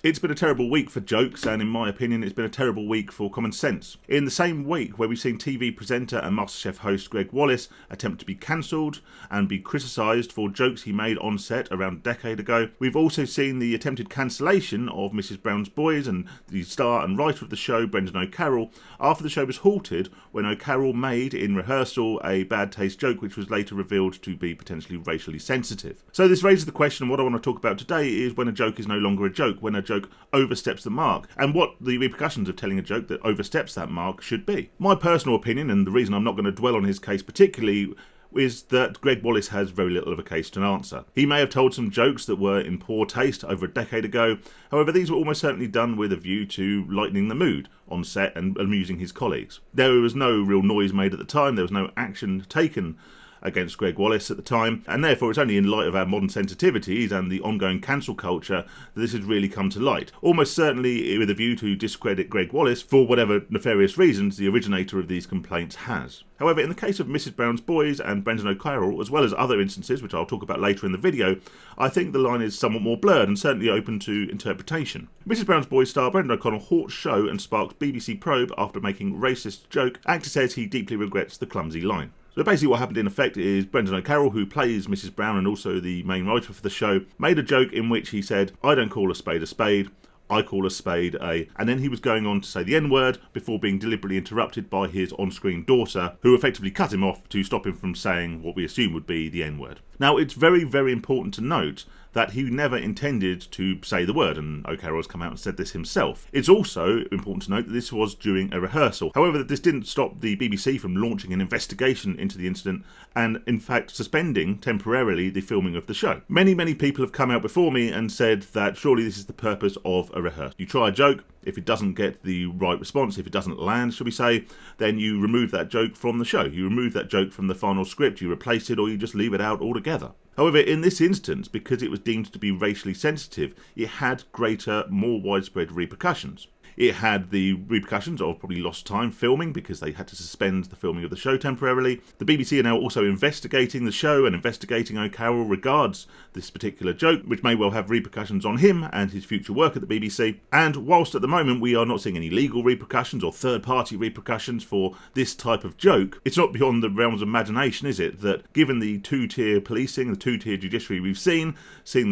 It's been a terrible week for jokes, and in my opinion, it's been a terrible week for common sense. In the same week where we've seen TV presenter and MasterChef host Gregg Wallace attempt to be cancelled and be criticised for jokes he made on set around a decade ago, we've also seen the attempted cancellation of Mrs. Brown's Boys and the star and writer of the show, Brendan O'Carroll, after the show was halted when O'Carroll made, in rehearsal, a bad taste joke which was later revealed to be potentially racially sensitive. So this raises the question, and what I want to talk about today is when a joke is no longer a joke, when a joke oversteps the mark, and what the repercussions of telling a joke that oversteps that mark should be. My personal opinion, and the reason I'm not going to dwell on his case particularly, is that Gregg Wallace has very little of a case to answer. He may have told some jokes that were in poor taste over a decade ago, however these were almost certainly done with a view to lightening the mood on set and amusing his colleagues. There was no real noise made at the time, there was no action taken against Gregg Wallace at the time, and therefore it's only in light of our modern sensitivities and the ongoing cancel culture that this has really come to light. Almost certainly with a view to discredit Gregg Wallace for whatever nefarious reasons the originator of these complaints has. However, in the case of Mrs. Brown's Boys and Brendan O'Carroll, as well as other instances which I'll talk about later in the video, I think the line is somewhat more blurred and certainly open to interpretation. Mrs. Brown's Boys star Brendan O'Connell halts show and sparks BBC probe after making racist joke. Actor says he deeply regrets the clumsy line. So basically what happened in effect is Brendan O'Carroll, who plays Mrs. Brown and also the main writer for the show, made a joke in which he said, "I don't call a spade, I call a spade a," and then he was going on to say the N-word before being deliberately interrupted by his on-screen daughter, who effectively cut him off to stop him from saying what we assume would be the N-word. Now, it's very, very important to note that he never intended to say the word, and O'Carroll has come out and said this himself. It's also important to note that this was during a rehearsal. However, this didn't stop the BBC from launching an investigation into the incident and, in fact, suspending temporarily the filming of the show. Many, many people have come out before me and said that surely this is the purpose of a rehearsal. You try a joke, if it doesn't get the right response, if it doesn't land, shall we say, then you remove that joke from the show. You remove that joke from the final script, you replace it, or you just leave it out altogether. However, in this instance, because it was deemed to be racially sensitive, it had greater, more widespread repercussions. It had the repercussions of probably lost time filming because they had to suspend the filming of the show temporarily. The BBC are now also investigating the show and investigating O'Carroll regards this particular joke, which may well have repercussions on him and his future work at the BBC. And whilst at the moment we are not seeing any legal repercussions or third-party repercussions for this type of joke, it's not beyond the realms of imagination, is it, that given the two-tier policing, the two-tier judiciary we've seen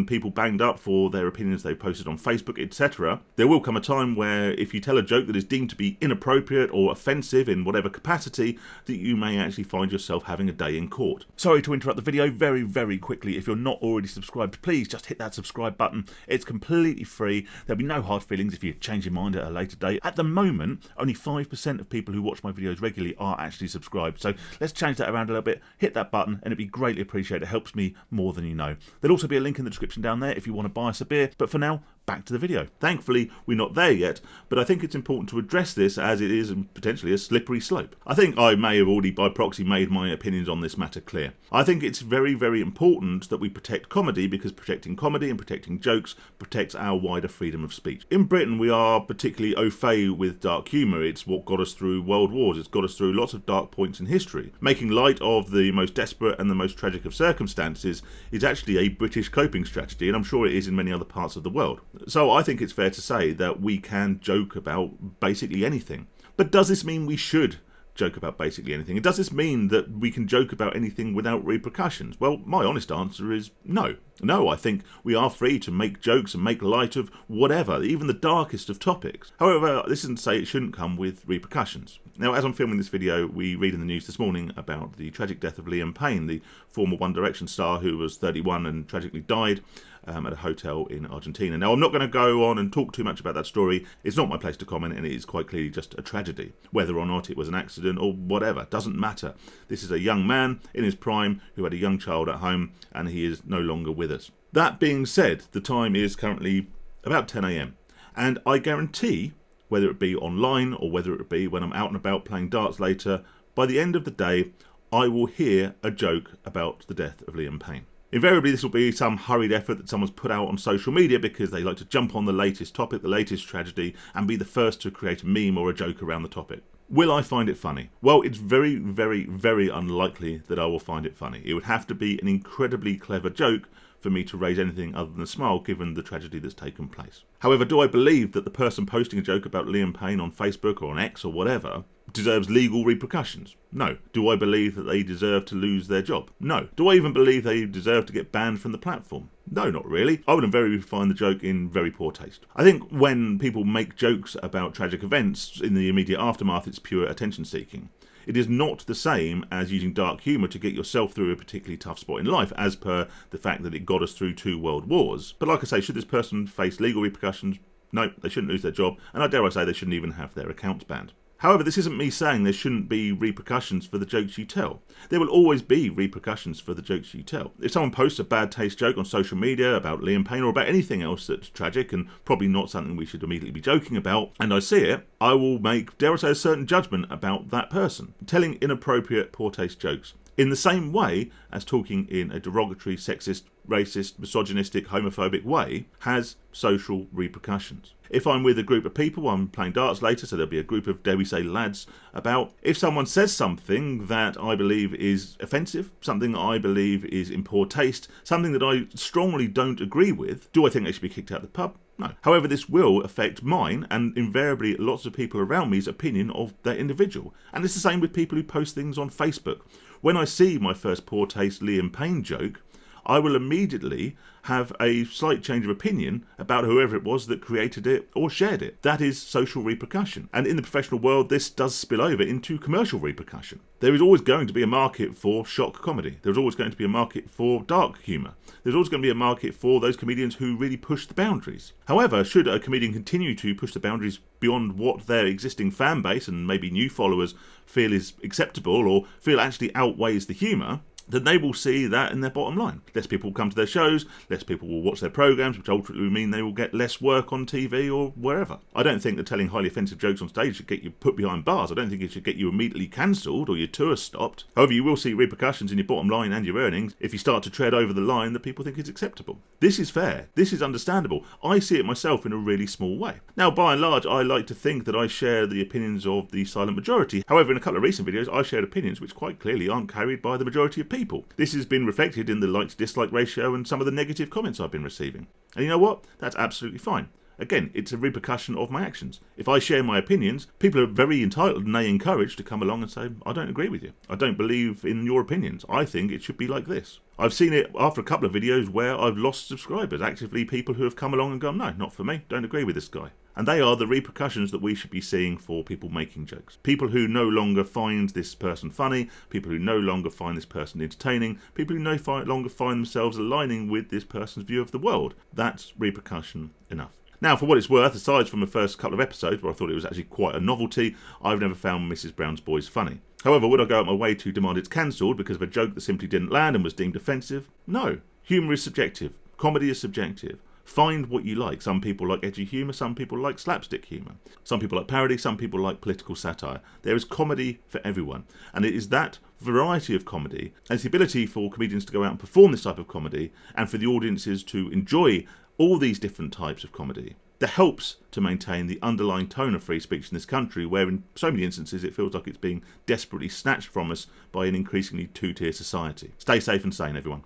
people banged up for their opinions they've posted on Facebook, etc., there will come a time where if you tell a joke that is deemed to be inappropriate or offensive in whatever capacity, that you may actually find yourself having a day in court. Sorry to interrupt the video very, very quickly. If you're not already subscribed, please just hit that subscribe button. It's completely free. There'll be no hard feelings if you change your mind at a later date. At the moment, only 5% of people who watch my videos regularly are actually subscribed. So let's change that around a little bit. Hit that button and it'd be greatly appreciated. It helps me more than you know. There'll also be a link in the description down there if you want to buy us a beer. But for now, back to the video. Thankfully, we're not there yet, but I think it's important to address this as it is potentially a slippery slope. I think I may have already by proxy made my opinions on this matter clear. I think it's very, very important that we protect comedy because protecting comedy and protecting jokes protects our wider freedom of speech. In Britain, we are particularly au fait with dark humour. It's what got us through world wars. It's got us through lots of dark points in history. Making light of the most desperate and the most tragic of circumstances is actually a British coping strategy, and I'm sure it is in many other parts of the world. So I think it's fair to say that we can joke about basically anything. But does this mean we should joke about basically anything? And does this mean that we can joke about anything without repercussions? Well, my honest answer is no. No, I think we are free to make jokes and make light of whatever, even the darkest of topics. However, this isn't to say it shouldn't come with repercussions. Now, as I'm filming this video, we read in the news this morning about the tragic death of Liam Payne, the former One Direction star who was 31 and tragically died at a hotel in Argentina. Now, I'm not going to go on and talk too much about that story. It's not my place to comment, and it is quite clearly just a tragedy. Whether or not it was an accident or whatever, doesn't matter. This is a young man in his prime who had a young child at home, and he is no longer with us. That being said, the time is currently about 10 AM, and I guarantee, whether it be online or whether it be when I'm out and about playing darts later, by the end of the day, I will hear a joke about the death of Liam Payne. Invariably, this will be some hurried effort that someone's put out on social media because they like to jump on the latest topic, the latest tragedy, and be the first to create a meme or a joke around the topic. Will I find it funny? Well, it's very, very, very unlikely that I will find it funny. It would have to be an incredibly clever joke for me to raise anything other than a smile given the tragedy that's taken place. However, do I believe that the person posting a joke about Liam Payne on Facebook or on X or whatever deserves legal repercussions? No. Do I believe that they deserve to lose their job? No. Do I even believe they deserve to get banned from the platform? No, not really. I would invariably find the joke in very poor taste. I think when people make jokes about tragic events in the immediate aftermath, it's pure attention seeking. It is not the same as using dark humour to get yourself through a particularly tough spot in life, as per the fact that it got us through 2 world wars. But like I say, should this person face legal repercussions? No, they shouldn't lose their job, and I dare I say they shouldn't even have their accounts banned. However, this isn't me saying there shouldn't be repercussions for the jokes you tell. There will always be repercussions for the jokes you tell. If someone posts a bad taste joke on social media about Liam Payne or about anything else that's tragic and probably not something we should immediately be joking about, and I see it, I will make, dare I say, a certain judgment about that person, telling inappropriate, poor taste jokes. In the same way as talking in a derogatory, sexist, racist, misogynistic, homophobic way has social repercussions. If I'm with a group of people, I'm playing darts later, so there'll be a group of, dare we say, lads about. If someone says something that I believe is offensive, something I believe is in poor taste, something that I strongly don't agree with, do I think they should be kicked out of the pub? No. However, this will affect mine and invariably lots of people around me's opinion of that individual. And it's the same with people who post things on Facebook. When I see my first poor taste Liam Payne joke, I will immediately have a slight change of opinion about whoever it was that created it or shared it. That is social repercussion. And in the professional world, this does spill over into commercial repercussion. There is always going to be a market for shock comedy. There's always going to be a market for dark humour. There's always going to be a market for those comedians who really push the boundaries. However, should a comedian continue to push the boundaries beyond what their existing fan base and maybe new followers feel is acceptable or feel actually outweighs the humour, then they will see that in their bottom line. Less people will come to their shows, less people will watch their programmes, which ultimately will mean they will get less work on TV or wherever. I don't think that telling highly offensive jokes on stage should get you put behind bars. I don't think it should get you immediately cancelled or your tour stopped. However, you will see repercussions in your bottom line and your earnings if you start to tread over the line that people think is acceptable. This is fair. This is understandable. I see it myself in a really small way. Now, by and large, I like to think that I share the opinions of the silent majority. However, in a couple of recent videos, I shared opinions which quite clearly aren't carried by the majority of people. This has been reflected in the like-to-dislike ratio and some of the negative comments I've been receiving. And you know what? That's absolutely fine. Again, it's a repercussion of my actions. If I share my opinions, people are very entitled and they encouraged to come along and say, I don't agree with you. I don't believe in your opinions. I think it should be like this. I've seen it after a couple of videos where I've lost subscribers, actively people who have come along and gone, no, not for me, don't agree with this guy. And they are the repercussions that we should be seeing for people making jokes. People who no longer find this person funny, people who no longer find this person entertaining, people who no longer find themselves aligning with this person's view of the world. That's repercussion enough. Now, for what it's worth, aside from the first couple of episodes where I thought it was actually quite a novelty, I've never found Mrs. Brown's Boys funny. However, would I go out my way to demand it's cancelled because of a joke that simply didn't land and was deemed offensive? No. Humour is subjective. Comedy is subjective. Find what you like. Some people like edgy humour, some people like slapstick humour. Some people like parody, some people like political satire. There is comedy for everyone. And it is that variety of comedy, and it's the ability for comedians to go out and perform this type of comedy, and for the audiences to enjoy all these different types of comedy, that helps to maintain the underlying tone of free speech in this country, where in so many instances it feels like it's being desperately snatched from us by an increasingly two-tier society. Stay safe and sane, everyone.